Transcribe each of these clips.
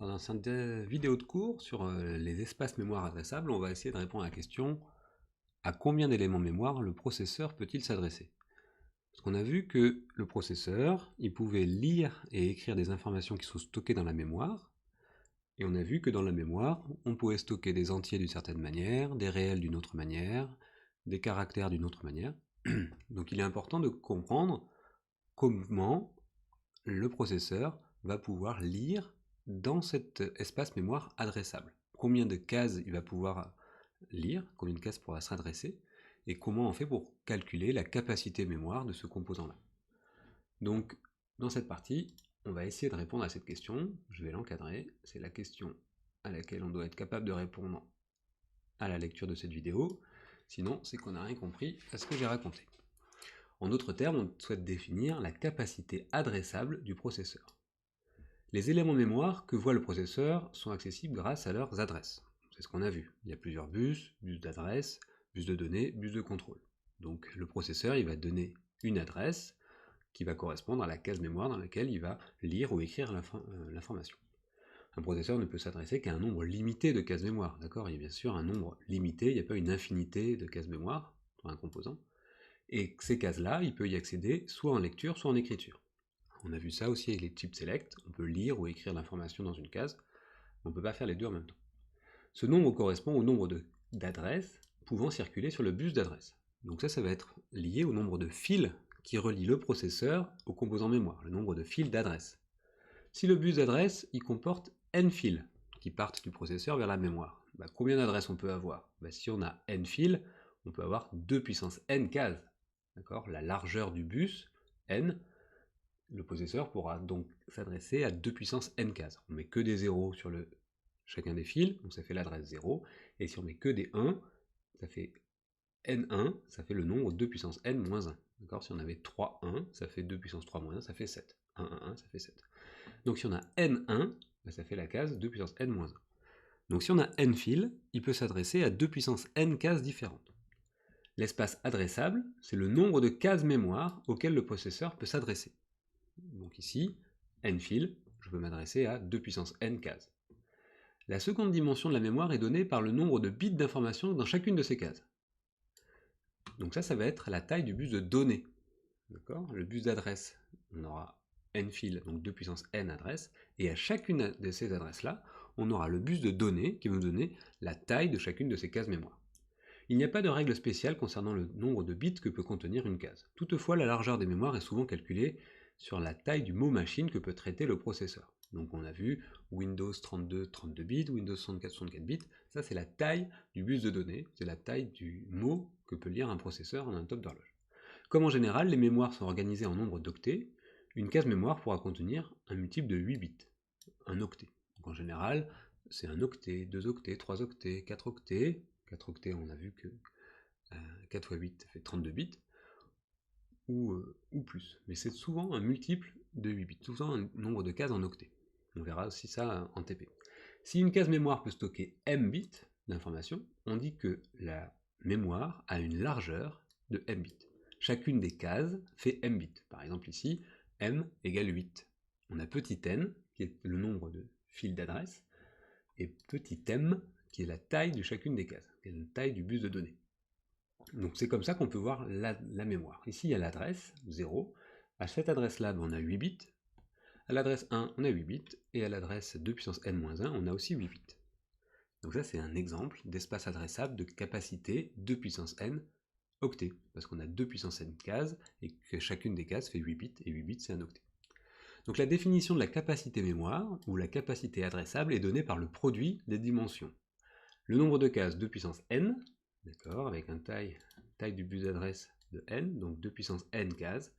Dans cette vidéo de cours sur les espaces mémoire adressables, on va essayer de répondre à la question à combien d'éléments mémoire le processeur peut-il s'adresser? Parce qu'on a vu que le processeur, il pouvait lire et écrire des informations qui sont stockées dans la mémoire, et on a vu que dans la mémoire, on pouvait stocker des entiers d'une certaine manière, des réels d'une autre manière, des caractères d'une autre manière. Donc il est important de comprendre comment le processeur va pouvoir lire dans cet espace mémoire adressable. Combien de cases il va pouvoir lire, combien de cases pourra s'adresser, et comment on fait pour calculer la capacité mémoire de ce composant-là. Donc, dans cette partie, on va essayer de répondre à cette question. Je vais l'encadrer. C'est la question à laquelle on doit être capable de répondre à la lecture de cette vidéo. Sinon, c'est qu'on n'a rien compris à ce que j'ai raconté. En d'autres termes, on souhaite définir la capacité adressable du processeur. Les éléments mémoire que voit le processeur sont accessibles grâce à leurs adresses. C'est ce qu'on a vu. Il y a plusieurs bus d'adresse, bus de données, bus de contrôle. Donc le processeur, il va donner une adresse qui va correspondre à la case mémoire dans laquelle il va lire ou écrire l'information. Un processeur ne peut s'adresser qu'à un nombre limité de cases mémoire. D'accord ? Il y a bien sûr un nombre limité, il n'y a pas une infinité de cases mémoire pour un composant. Et ces cases-là, il peut y accéder soit en lecture, soit en écriture. On a vu ça aussi avec les types select, on peut lire ou écrire l'information dans une case, mais on ne peut pas faire les deux en même temps. Ce nombre correspond au nombre d'adresses pouvant circuler sur le bus d'adresse. Donc ça va être lié au nombre de fils qui relient le processeur au composant mémoire, le nombre de fils d'adresse. Si le bus d'adresse, il comporte n fils qui partent du processeur vers la mémoire, combien d'adresses on peut avoir? Si on a n fils, on peut avoir 2 puissance n cases. D'accord? La largeur du bus, n, le processeur pourra donc s'adresser à 2 puissance n cases. On met que des 0 sur chacun des fils, donc ça fait l'adresse 0, et si on met que des 1, ça fait n1, ça fait le nombre 2 puissance n moins 1. D'accord? Si on avait 3 1, ça fait 2 puissance 3 moins 1, ça fait 7. 1, 1, 1, ça fait 7. Donc si on a n1, ça fait la case 2 puissance n moins 1. Donc si on a n fils, il peut s'adresser à 2 puissance n cases différentes. L'espace adressable, c'est le nombre de cases mémoire auxquelles le processeur peut s'adresser. Donc ici, n fils, je peux m'adresser à 2 puissance n cases. La seconde dimension de la mémoire est donnée par le nombre de bits d'information dans chacune de ces cases. Donc ça va être la taille du bus de données. D'accord ? Le bus d'adresse, on aura n fils, donc 2 puissance n adresses, et à chacune de ces adresses-là, on aura le bus de données qui va nous donner la taille de chacune de ces cases mémoire. Il n'y a pas de règle spéciale concernant le nombre de bits que peut contenir une case. Toutefois, la largeur des mémoires est souvent calculée sur la taille du mot machine que peut traiter le processeur. Donc on a vu Windows 32 bits, Windows 64 bits, ça c'est la taille du bus de données, c'est la taille du mot que peut lire un processeur en un top d'horloge. Comme en général, les mémoires sont organisées en nombre d'octets, une case mémoire pourra contenir un multiple de 8 bits, un octet. Donc en général, c'est un octet, 2 octets, 3 octets, 4 octets. 4 octets, on a vu que 4 x 8 fait 32 bits, ou plus. Mais c'est souvent un multiple de 8 bits, souvent un nombre de cases en octets. On verra aussi ça en TP. Si une case mémoire peut stocker m bits d'informations, on dit que la mémoire a une largeur de m bits. Chacune des cases fait m bits. Par exemple ici, m égale 8. On a petit n, qui est le nombre de fils d'adresse, et petit m, qui est la taille de chacune des cases, qui est la taille du bus de données. Donc c'est comme ça qu'on peut voir la mémoire. Ici il y a l'adresse, 0. À cette adresse-là, on a 8 bits. À l'adresse 1, on a 8 bits. Et à l'adresse 2 puissance n-1, on a aussi 8 bits. Donc ça c'est un exemple d'espace adressable de capacité 2 puissance n octets. Parce qu'on a 2 puissance n cases, et que chacune des cases fait 8 bits, et 8 bits c'est un octet. Donc la définition de la capacité mémoire, ou la capacité adressable, est donnée par le produit des dimensions. Le nombre de cases 2 puissance n, d'accord, avec une taille du bus d'adresse de n, donc 2 puissance n cases,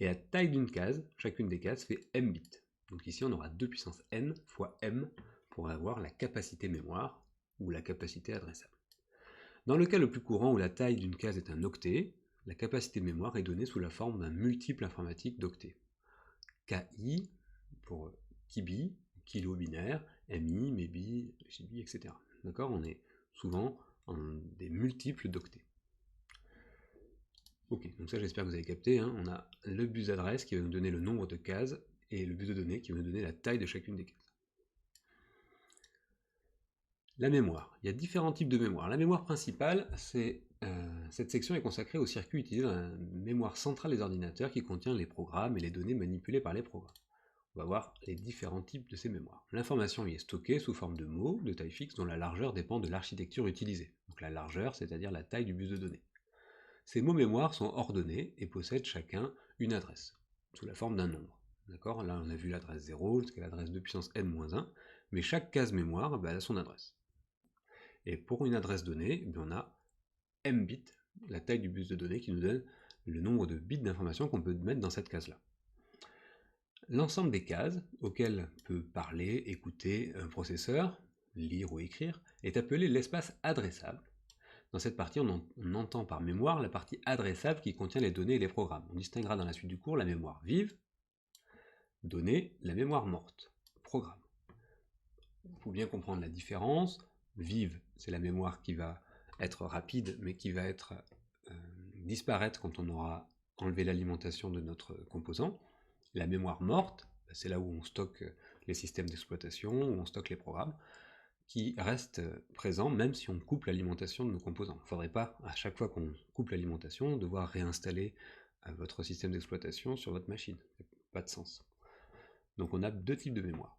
et la taille d'une case, chacune des cases fait m bits. Donc ici on aura 2 puissance n fois m pour avoir la capacité mémoire, ou la capacité adressable. Dans le cas le plus courant où la taille d'une case est un octet, la capacité mémoire est donnée sous la forme d'un multiple informatique d'octets. KI pour kibi, kilo binaire, MI, MEBI, JBI, etc. D'accord ? On est souvent en des multiples d'octets. Ok, donc ça j'espère que vous avez capté, hein. On a le bus d'adresse qui va nous donner le nombre de cases et le bus de données qui va nous donner la taille de chacune des cases. La mémoire. Il y a différents types de mémoire. La mémoire principale, cette section est consacrée au circuit utilisé dans la mémoire centrale des ordinateurs qui contient les programmes et les données manipulées par les programmes. On va voir les différents types de ces mémoires. L'information y est stockée sous forme de mots de taille fixe dont la largeur dépend de l'architecture utilisée. Donc la largeur, c'est-à-dire la taille du bus de données. Ces mots mémoire sont ordonnés et possèdent chacun une adresse, sous la forme d'un nombre. D'accord ? Là, on a vu l'adresse 0, c'est l'adresse 2 puissance n-1, mais chaque case mémoire a son adresse. Et pour une adresse donnée, on a m bits, la taille du bus de données qui nous donne le nombre de bits d'information qu'on peut mettre dans cette case-là. L'ensemble des cases auxquelles peut parler, écouter un processeur, lire ou écrire, est appelé l'espace adressable. Dans cette partie, on entend par mémoire la partie adressable qui contient les données et les programmes. On distinguera dans la suite du cours la mémoire vive, données, la mémoire morte, programme. Il faut bien comprendre la différence. Vive, c'est la mémoire qui va être rapide, mais qui va disparaître quand on aura enlevé l'alimentation de notre composant. La mémoire morte, c'est là où on stocke les systèmes d'exploitation, où on stocke les programmes, qui restent présents même si on coupe l'alimentation de nos composants. Il ne faudrait pas, à chaque fois qu'on coupe l'alimentation, devoir réinstaller votre système d'exploitation sur votre machine. Ça n'a pas de sens. Donc on a deux types de mémoire.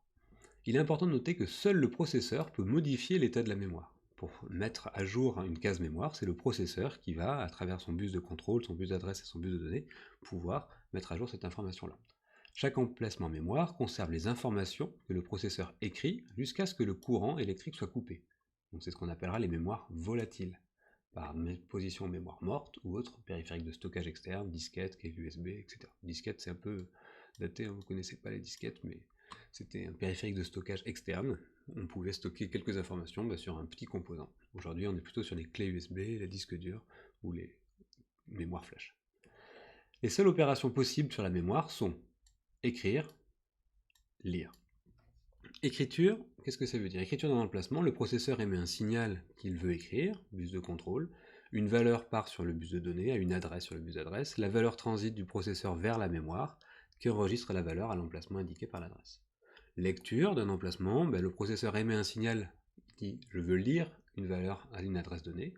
Il est important de noter que seul le processeur peut modifier l'état de la mémoire. Pour mettre à jour une case mémoire, c'est le processeur qui va, à travers son bus de contrôle, son bus d'adresse et son bus de données, pouvoir mettre à jour cette information-là. Chaque emplacement mémoire conserve les informations que le processeur écrit jusqu'à ce que le courant électrique soit coupé. Donc c'est ce qu'on appellera les mémoires volatiles, par position mémoire morte ou autres périphériques de stockage externe, disquettes, clés USB, etc. Disquette, c'est un peu daté, vous ne connaissez pas les disquettes, mais c'était un périphérique de stockage externe. On pouvait stocker quelques informations sur un petit composant. Aujourd'hui, on est plutôt sur les clés USB, les disques durs ou les mémoires flash. Les seules opérations possibles sur la mémoire sont écrire, lire. Écriture, qu'est-ce que ça veut dire? Écriture d'un emplacement, le processeur émet un signal qu'il veut écrire, bus de contrôle, une valeur part sur le bus de données, à une adresse sur le bus d'adresse, la valeur transite du processeur vers la mémoire, qui enregistre la valeur à l'emplacement indiqué par l'adresse. Lecture d'un emplacement, le processeur émet un signal qui dit « je veux lire une valeur à une adresse donnée »,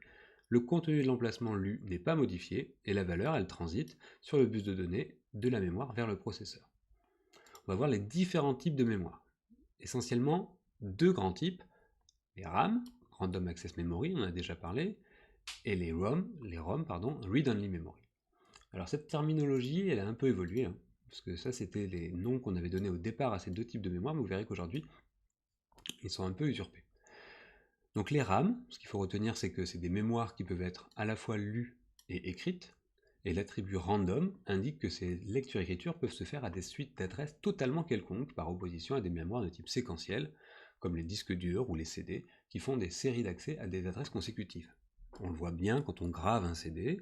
le contenu de l'emplacement lu n'est pas modifié, et la valeur, elle transite sur le bus de données de la mémoire vers le processeur. On va voir les différents types de mémoire. Essentiellement, deux grands types, les RAM, Random Access Memory, on en a déjà parlé, et les ROM, Read Only Memory. Alors cette terminologie, elle a un peu évolué, parce que ça c'était les noms qu'on avait donnés au départ à ces deux types de mémoire, mais vous verrez qu'aujourd'hui, ils sont un peu usurpés. Donc les RAM, ce qu'il faut retenir, c'est que c'est des mémoires qui peuvent être à la fois lues et écrites, et l'attribut random indique que ces lectures-écritures peuvent se faire à des suites d'adresses totalement quelconques, par opposition à des mémoires de type séquentiel, comme les disques durs ou les CD, qui font des séries d'accès à des adresses consécutives. On le voit bien quand on grave un CD,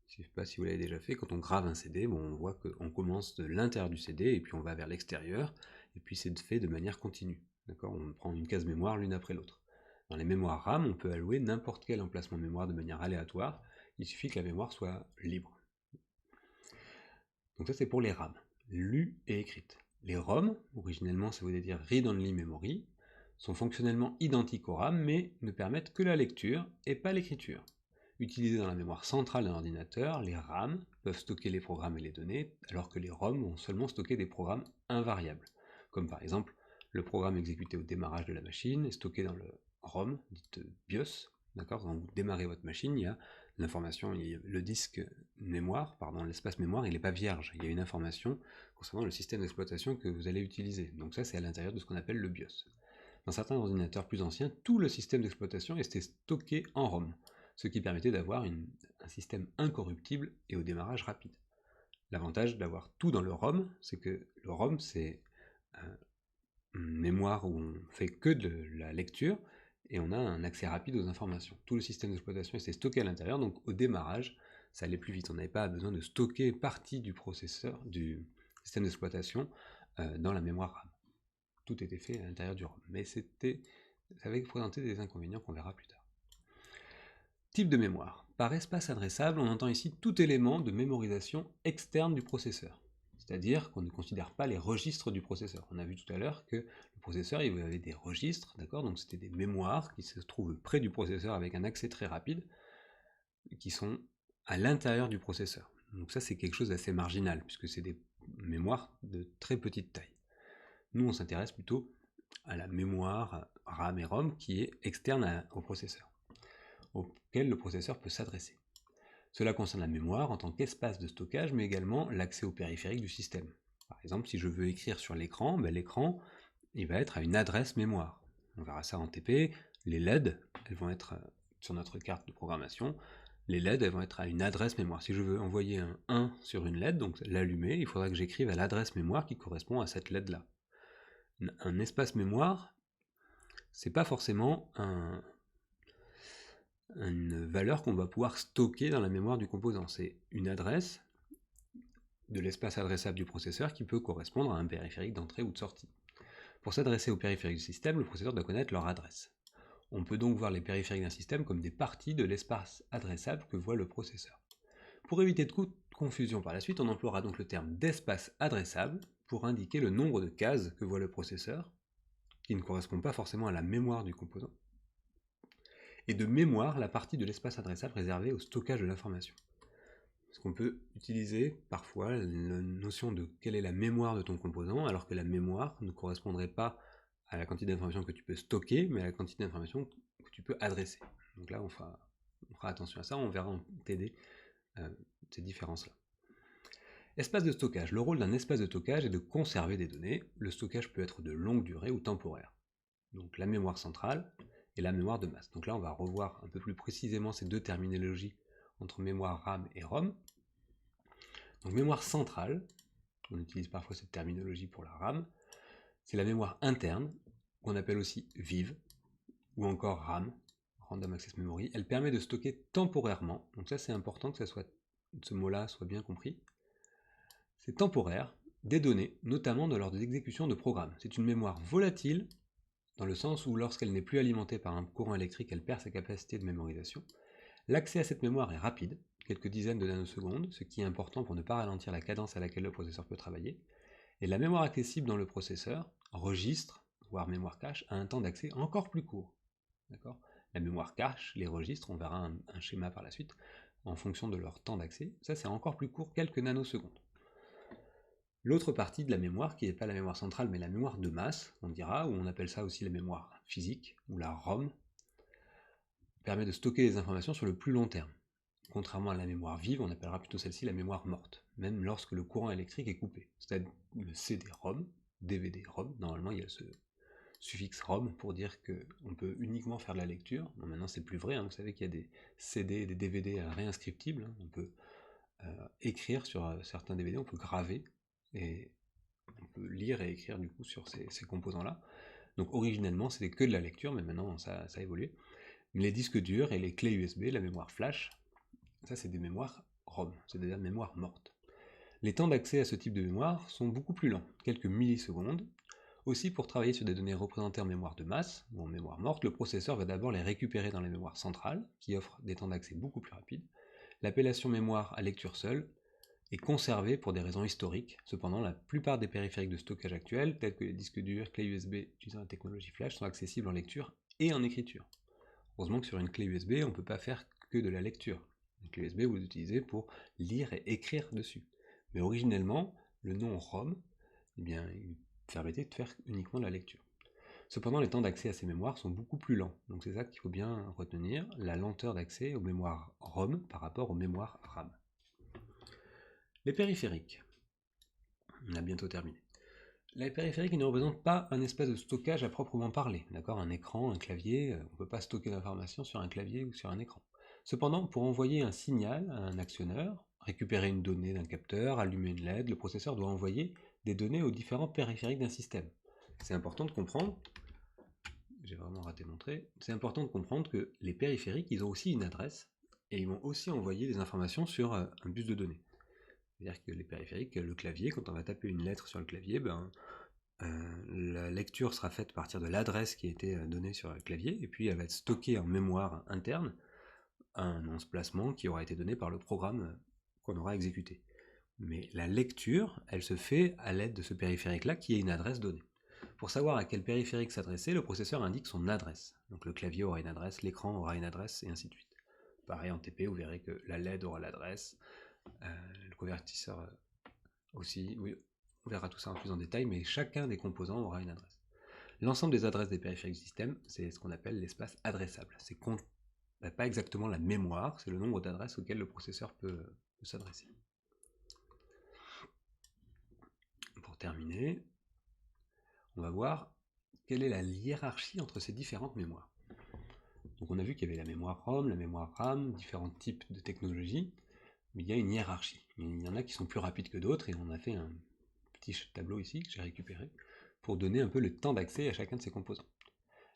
je ne sais pas si vous l'avez déjà fait, quand on grave un CD, on voit qu'on commence de l'intérieur du CD, et puis on va vers l'extérieur, et puis c'est fait de manière continue. On prend une case mémoire l'une après l'autre. Dans les mémoires RAM, on peut allouer n'importe quel emplacement mémoire de manière aléatoire, il suffit que la mémoire soit libre. Donc ça c'est pour les RAM, lues et écrites. Les ROM, originellement ça voulait dire Read Only Memory, sont fonctionnellement identiques aux RAM, mais ne permettent que la lecture et pas l'écriture. Utilisés dans la mémoire centrale d'un ordinateur, les RAM peuvent stocker les programmes et les données, alors que les ROM vont seulement stocker des programmes invariables, comme par exemple le programme exécuté au démarrage de la machine est stocké dans le ROM, dite BIOS. Quand vous démarrez votre machine, il y a l'information, le disque mémoire, l'espace mémoire, il n'est pas vierge. Il y a une information concernant le système d'exploitation que vous allez utiliser. Donc ça, c'est à l'intérieur de ce qu'on appelle le BIOS. Dans certains ordinateurs plus anciens, tout le système d'exploitation était stocké en ROM, ce qui permettait d'avoir un système incorruptible et au démarrage rapide. L'avantage d'avoir tout dans le ROM, c'est que le ROM, c'est une mémoire où on fait que de la lecture, et on a un accès rapide aux informations. Tout le système d'exploitation était stocké à l'intérieur, donc au démarrage, ça allait plus vite. On n'avait pas besoin de stocker partie du processeur, du système d'exploitation, dans la mémoire RAM. Tout était fait à l'intérieur du ROM. Mais ça avait présenté des inconvénients qu'on verra plus tard. Type de mémoire. Par espace adressable, on entend ici tout élément de mémorisation externe du processeur. c'est-à-dire qu'on ne considère pas les registres du processeur. On a vu tout à l'heure que le processeur, il avait des registres, d'accord? Donc c'était des mémoires qui se trouvent près du processeur avec un accès très rapide, qui sont à l'intérieur du processeur. Donc ça, c'est quelque chose d'assez marginal, puisque c'est des mémoires de très petite taille. Nous, on s'intéresse plutôt à la mémoire RAM et ROM qui est externe au processeur, auquel le processeur peut s'adresser. Cela concerne la mémoire en tant qu'espace de stockage, mais également l'accès aux périphériques du système. Par exemple, si je veux écrire sur l'écran, l'écran il va être à une adresse mémoire. On verra ça en TP. Les LED, elles vont être sur notre carte de programmation. Les LED, elles vont être à une adresse mémoire. Si je veux envoyer un 1 sur une LED, donc l'allumer, il faudra que j'écrive à l'adresse mémoire qui correspond à cette LED-là. Un espace mémoire, c'est pas forcément une valeur qu'on va pouvoir stocker dans la mémoire du composant. C'est une adresse de l'espace adressable du processeur qui peut correspondre à un périphérique d'entrée ou de sortie. Pour s'adresser aux périphériques du système, le processeur doit connaître leur adresse. On peut donc voir les périphériques d'un système comme des parties de l'espace adressable que voit le processeur. Pour éviter de confusion par la suite, on emploiera donc le terme d'espace adressable pour indiquer le nombre de cases que voit le processeur, qui ne correspond pas forcément à la mémoire du composant, et de mémoire la partie de l'espace adressable réservée au stockage de l'information. Parce qu'on peut utiliser parfois la notion de quelle est la mémoire de ton composant, alors que la mémoire ne correspondrait pas à la quantité d'informations que tu peux stocker, mais à la quantité d'informations que tu peux adresser. Donc là, on fera attention à ça, on verra en TD ces différences-là. Espace de stockage. Le rôle d'un espace de stockage est de conserver des données. Le stockage peut être de longue durée ou temporaire. Donc la mémoire centrale et la mémoire de masse. Donc là, on va revoir un peu plus précisément ces deux terminologies entre mémoire RAM et ROM. Donc mémoire centrale, on utilise parfois cette terminologie pour la RAM, c'est la mémoire interne, qu'on appelle aussi vive, ou encore RAM, Random Access Memory. Elle permet de stocker temporairement, donc ça c'est important que ce mot-là soit bien compris. C'est temporaire, des données, notamment lors des exécutions de programmes. C'est une mémoire volatile, dans le sens où lorsqu'elle n'est plus alimentée par un courant électrique, elle perd sa capacité de mémorisation. L'accès à cette mémoire est rapide, quelques dizaines de nanosecondes, ce qui est important pour ne pas ralentir la cadence à laquelle le processeur peut travailler. Et la mémoire accessible dans le processeur, registre, voire mémoire cache, a un temps d'accès encore plus court. La mémoire cache, les registres, on verra un schéma par la suite, en fonction de leur temps d'accès, ça c'est encore plus court, quelques nanosecondes. L'autre partie de la mémoire, qui n'est pas la mémoire centrale, mais la mémoire de masse, on dira, ou on appelle ça aussi la mémoire physique, ou la ROM, permet de stocker les informations sur le plus long terme. Contrairement à la mémoire vive, on appellera plutôt celle-ci la mémoire morte, même lorsque le courant électrique est coupé. C'est-à-dire le CD-ROM, DVD-ROM, normalement il y a ce suffixe ROM pour dire qu'on peut uniquement faire de la lecture. Bon, maintenant c'est plus vrai, hein, vous savez qu'il y a des CD et des DVD réinscriptibles, hein, on peut écrire sur certains DVD, on peut graver, et on peut lire et écrire du coup sur ces composants-là. Donc originellement c'était que de la lecture, mais maintenant ça a évolué. Mais les disques durs et les clés USB, la mémoire flash, ça c'est des mémoires ROM, c'est-à-dire mémoire morte. Les temps d'accès à ce type de mémoire sont beaucoup plus lents, quelques millisecondes. Aussi, pour travailler sur des données représentées en mémoire de masse, ou en mémoire morte, le processeur va d'abord les récupérer dans les mémoires centrales, qui offrent des temps d'accès beaucoup plus rapides. L'appellation mémoire à lecture seule est conservée pour des raisons historiques. Cependant, la plupart des périphériques de stockage actuels, tels que les disques durs, clés USB utilisant la technologie flash, sont accessibles en lecture et en écriture. Heureusement que sur une clé USB, on ne peut pas faire que de la lecture. Une clé USB, vous l'utilisez pour lire et écrire dessus. Mais originellement, le nom ROM, il permettait de faire uniquement de la lecture. Cependant, les temps d'accès à ces mémoires sont beaucoup plus lents. Donc c'est ça qu'il faut bien retenir, la lenteur d'accès aux mémoires ROM par rapport aux mémoires RAM. Les périphériques. On a bientôt terminé. Les périphériques ne représentent pas un espace de stockage à proprement parler. D'accord ? Un écran, un clavier, on ne peut pas stocker d'informations sur un clavier ou sur un écran. Cependant, pour envoyer un signal à un actionneur, récupérer une donnée d'un capteur, allumer une LED, le processeur doit envoyer des données aux différents périphériques d'un système. C'est important de comprendre, j'ai vraiment raté mon trait, c'est important de comprendre que les périphériques, ils ont aussi une adresse, et ils vont aussi envoyer des informations sur un bus de données. C'est-à-dire que les périphériques, le clavier, quand on va taper une lettre sur le clavier, la lecture sera faite à partir de l'adresse qui a été donnée sur le clavier, et puis elle va être stockée en mémoire interne, un emplacement qui aura été donné par le programme qu'on aura exécuté. Mais la lecture, elle se fait à l'aide de ce périphérique-là qui est une adresse donnée. Pour savoir à quel périphérique s'adresser, le processeur indique son adresse. Donc le clavier aura une adresse, l'écran aura une adresse, et ainsi de suite. Pareil en TP, vous verrez que la LED aura l'adresse, le convertisseur aussi, oui, on verra tout ça en plus en détail, mais chacun des composants aura une adresse. L'ensemble des adresses des périphériques du système, c'est ce qu'on appelle l'espace adressable. C'est pas exactement la mémoire, c'est le nombre d'adresses auxquelles le processeur peut s'adresser. Pour terminer, on va voir quelle est la hiérarchie entre ces différentes mémoires. Donc on a vu qu'il y avait la mémoire ROM, la mémoire RAM, différents types de technologies, mais il y a une hiérarchie. Il y en a qui sont plus rapides que d'autres, et on a fait un petit tableau ici que j'ai récupéré pour donner un peu le temps d'accès à chacun de ces composants.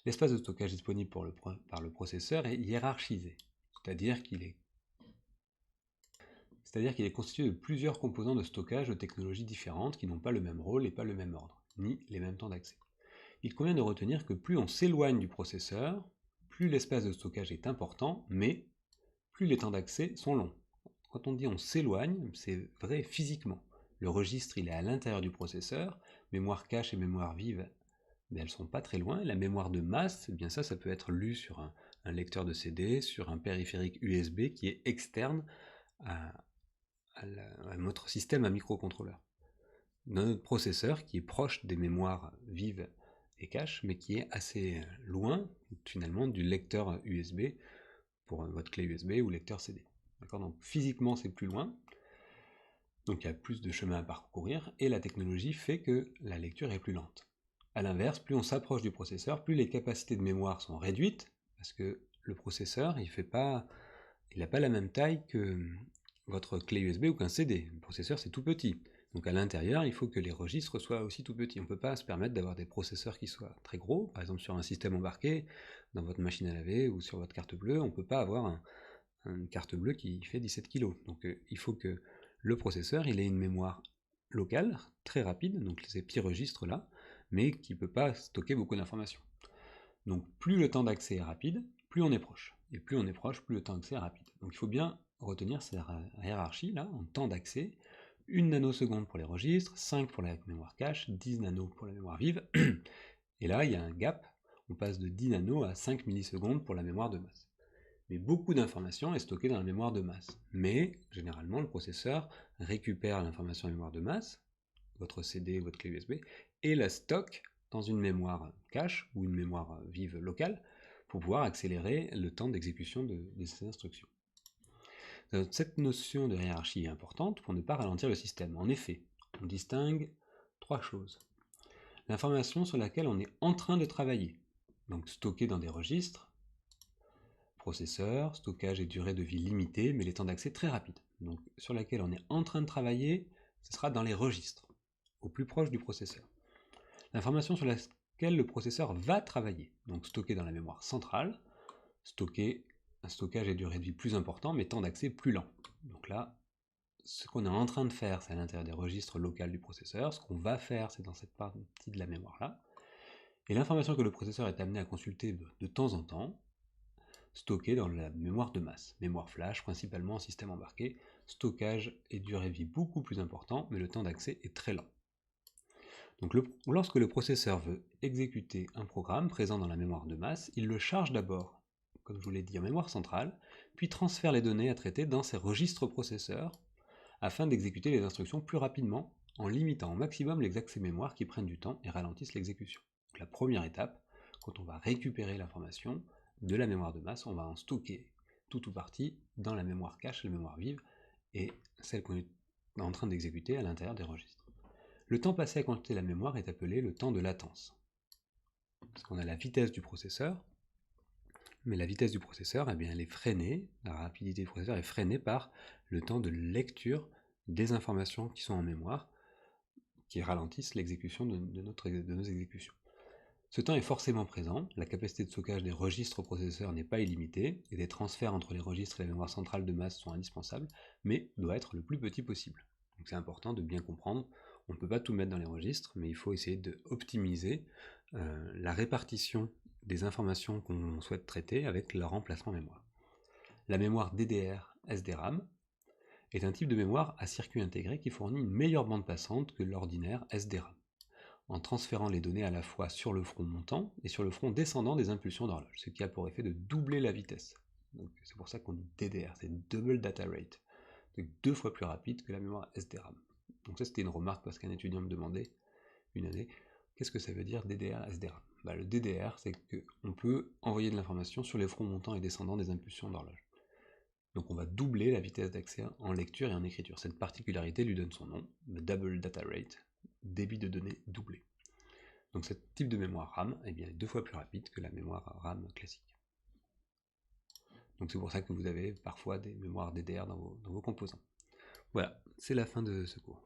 L'espace de stockage disponible par le processeur est hiérarchisé, c'est-à-dire qu'il est constitué de plusieurs composants de stockage de technologies différentes qui n'ont pas le même rôle et pas le même ordre, ni les mêmes temps d'accès. Il convient de retenir que plus on s'éloigne du processeur, plus l'espace de stockage est important, mais plus les temps d'accès sont longs. Quand on dit on s'éloigne, c'est vrai physiquement. Le registre il est à l'intérieur du processeur, mémoire cache et mémoire vive, mais elles ne sont pas très loin. La mémoire de masse, eh bien ça peut être lu sur un lecteur de CD, sur un périphérique USB qui est externe à notre système à microcontrôleur. Notre processeur qui est proche des mémoires vives et cache, mais qui est assez loin finalement du lecteur USB pour votre clé USB ou lecteur CD. Donc physiquement c'est plus loin, donc il y a plus de chemin à parcourir, et la technologie fait que la lecture est plus lente. A l'inverse, plus on s'approche du processeur, plus les capacités de mémoire sont réduites, parce que le processeur, il n'a pas la même taille que votre clé USB ou qu'un CD. Le processeur, c'est tout petit. Donc à l'intérieur, il faut que les registres soient aussi tout petits. On ne peut pas se permettre d'avoir des processeurs qui soient très gros. Par exemple, sur un système embarqué, dans votre machine à laver ou sur votre carte bleue, on ne peut pas avoir une carte bleue qui fait 17 kg. Donc il faut que le processeur il ait une mémoire locale, très rapide, donc ces petits registres là, mais qui ne peut pas stocker beaucoup d'informations. Donc plus le temps d'accès est rapide, plus on est proche. Et plus on est proche, plus le temps d'accès est rapide. Donc il faut bien retenir cette hiérarchie là, en temps d'accès. 1 nanoseconde pour les registres, 5 pour la mémoire cache, 10 nanos pour la mémoire vive. Et là, il y a un gap, on passe de 10 nanos à 5 millisecondes pour la mémoire de masse. Mais beaucoup d'informations est stockée dans la mémoire de masse. Mais généralement, le processeur récupère l'information en mémoire de masse, votre CD, votre clé USB, et la stocke dans une mémoire cache ou une mémoire vive locale pour pouvoir accélérer le temps d'exécution de ces instructions. Cette notion de hiérarchie est importante pour ne pas ralentir le système. En effet, on distingue 3 choses. L'information sur laquelle on est en train de travailler, donc stockée dans des registres, processeur, stockage et durée de vie limitée, mais les temps d'accès très rapides. Donc sur laquelle on est en train de travailler, ce sera dans les registres, au plus proche du processeur. L'information sur laquelle le processeur va travailler, donc stockée dans la mémoire centrale, un stockage et durée de vie plus important, mais temps d'accès plus lent. Donc là, ce qu'on est en train de faire, c'est à l'intérieur des registres locaux du processeur. Ce qu'on va faire, c'est dans cette partie de la mémoire-là. Et l'information que le processeur est amené à consulter de temps en temps, stockée dans la mémoire de masse. Mémoire flash, principalement en système embarqué. Stockage et durée de vie beaucoup plus important, mais le temps d'accès est très lent. Donc lorsque le processeur veut exécuter un programme présent dans la mémoire de masse, il le charge d'abord, comme je vous l'ai dit, en mémoire centrale, puis transfère les données à traiter dans ses registres processeurs, afin d'exécuter les instructions plus rapidement, en limitant au maximum les accès mémoire qui prennent du temps et ralentissent l'exécution. Donc la première étape, quand on va récupérer l'information de la mémoire de masse, on va en stocker tout ou partie dans la mémoire cache, la mémoire vive, et celle qu'on est en train d'exécuter à l'intérieur des registres. Le temps passé à consulter la mémoire est appelé le temps de latence. Parce qu'on a la vitesse du processeur, mais la vitesse du processeur, eh bien, elle est freinée, la rapidité du processeur est freinée par le temps de lecture des informations qui sont en mémoire, qui ralentissent l'exécution de nos exécutions. Ce temps est forcément présent, la capacité de stockage des registres processeurs n'est pas illimitée, et des transferts entre les registres et la mémoire centrale de masse sont indispensables, mais doit être le plus petit possible. Donc c'est important de bien comprendre, on ne peut pas tout mettre dans les registres, mais il faut essayer d'optimiser la répartition des informations qu'on souhaite traiter avec leur emplacement mémoire. La mémoire DDR SDRAM est un type de mémoire à circuit intégré qui fournit une meilleure bande passante que l'ordinaire SDRAM, en transférant les données à la fois sur le front montant et sur le front descendant des impulsions d'horloge, ce qui a pour effet de doubler la vitesse. C'est pour ça qu'on dit DDR, c'est Double Data Rate, donc 2 fois plus rapide que la mémoire SDRAM. Donc ça c'était une remarque parce qu'un étudiant me demandait une année, qu'est-ce que ça veut dire DDR, SDRAM? Le DDR, c'est qu'on peut envoyer de l'information sur les fronts montants et descendants des impulsions d'horloge. Donc on va doubler la vitesse d'accès en lecture et en écriture. Cette particularité lui donne son nom, le Double Data Rate, débit de données doublé. Donc ce type de mémoire RAM est 2 fois plus rapide que la mémoire RAM classique. Donc c'est pour ça que vous avez parfois des mémoires DDR dans vos composants. Voilà, c'est la fin de ce cours.